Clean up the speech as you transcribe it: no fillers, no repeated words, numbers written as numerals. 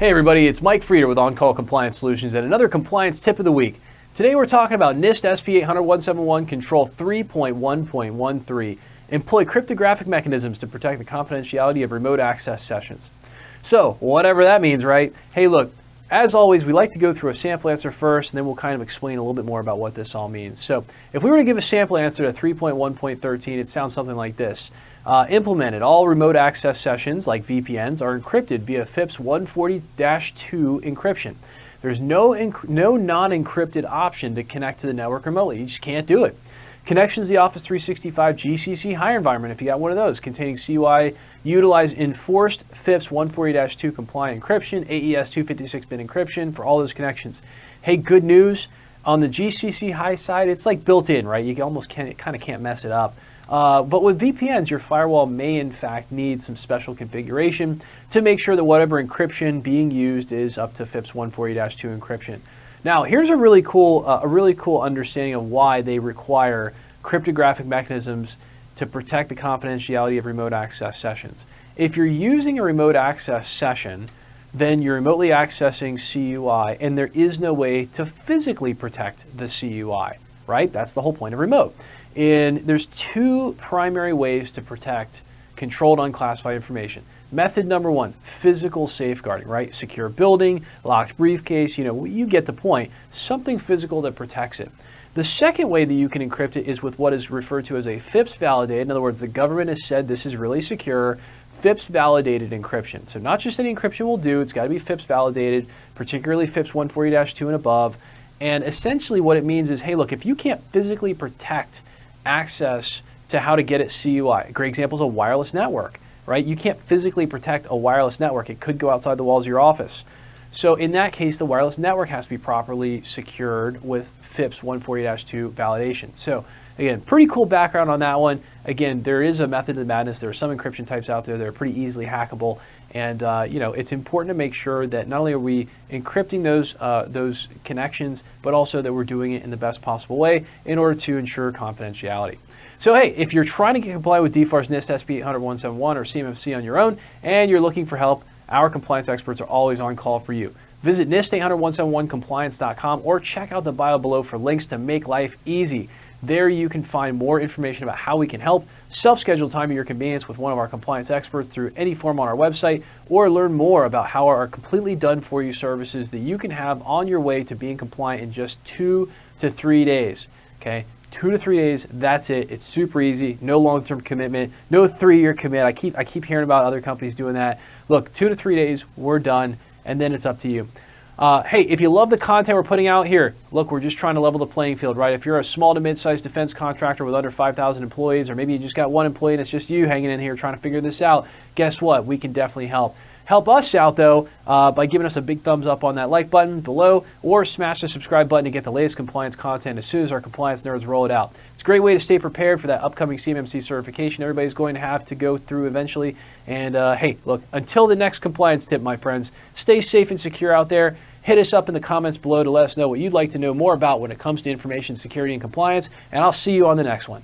Hey everybody, it's Mike Frieder with On-Call Compliance Solutions and another compliance tip of the week. Today we're talking about NIST SP 800-171 Control 3.1.13, employ cryptographic mechanisms to protect the confidentiality of remote access sessions. So, whatever that means, right? Hey look, as always, we like to go through a sample answer first, and then we'll kind of explain a little bit more about what this all means. So, if we were to give a sample answer to 3.1.13, it sounds something like this. Implemented, all remote access sessions, like VPNs, are encrypted via FIPS-140-2 encryption. There's no non-encrypted option to connect to the network remotely. You just can't do it. Connections to the Office 365 GCC high environment, if you got one of those, containing CUI, utilize enforced FIPS-140-2 compliant encryption, AES 256-bit encryption for all those connections. Hey, good news, on the GCC high side, it's like built in, right? You almost kind of can't mess it up. But with VPNs, your firewall may in fact need some special configuration to make sure that whatever encryption being used is up to FIPS-140-2 encryption. Now, here's a really cool understanding of why they require cryptographic mechanisms to protect the confidentiality of remote access sessions. If you're using a remote access session, then you're remotely accessing CUI, and there is no way to physically protect the CUI, right? That's the whole point of remote. And there's two primary ways to protect controlled unclassified information. Method number one, physical safeguarding, right? Secure building, locked briefcase, you get the point. Something physical that protects it. The second way that you can encrypt it is with what is referred to as a FIPS-validated. In other words, the government has said this is really secure, FIPS-validated encryption. So not just any encryption will do, it's got to be FIPS-validated, particularly FIPS-140-2 and above. And essentially what it means is, hey, look, if you can't physically protect access to how to get at CUI, a great example is a wireless network, right? You can't physically protect a wireless network. It could go outside the walls of your office. So in that case, the wireless network has to be properly secured with FIPS-140-2 validation. So again, pretty cool background on that one. Again, there is a method to the madness. There are some encryption types out there that are pretty easily hackable. And it's important to make sure that not only are we encrypting those connections, but also that we're doing it in the best possible way in order to ensure confidentiality. So hey, if you're trying to comply with DFARS NIST SP 800-171 or CMMC on your own, and you're looking for help, our compliance experts are always on call for you. Visit NIST 800-171compliance.com or check out the bio below for links to make life easy. There you can find more information about how we can help, self-schedule time at your convenience with one of our compliance experts through any form on our website, or learn more about how our completely done-for-you services that you can have on your way to being compliant in just 2 to 3 days. Okay, 2 to 3 days, that's it. It's super easy, no long-term commitment, no 3-year commit. I keep hearing about other companies doing that. Look, 2 to 3 days, we're done, and then it's up to you. Hey, if you love the content we're putting out here, look, we're just trying to level the playing field, right? If you're a small to mid-sized defense contractor with under 5,000 employees, or maybe you just got one employee and it's just you hanging in here trying to figure this out, guess what? We can definitely help. Help us out, though, by giving us a big thumbs up on that like button below, or smash the subscribe button to get the latest compliance content as soon as our compliance nerds roll it out. It's a great way to stay prepared for that upcoming CMMC certification everybody's going to have to go through eventually. And hey, look, until the next compliance tip, my friends, stay safe and secure out there. Hit us up in the comments below to let us know what you'd like to know more about when it comes to information security and compliance, and I'll see you on the next one.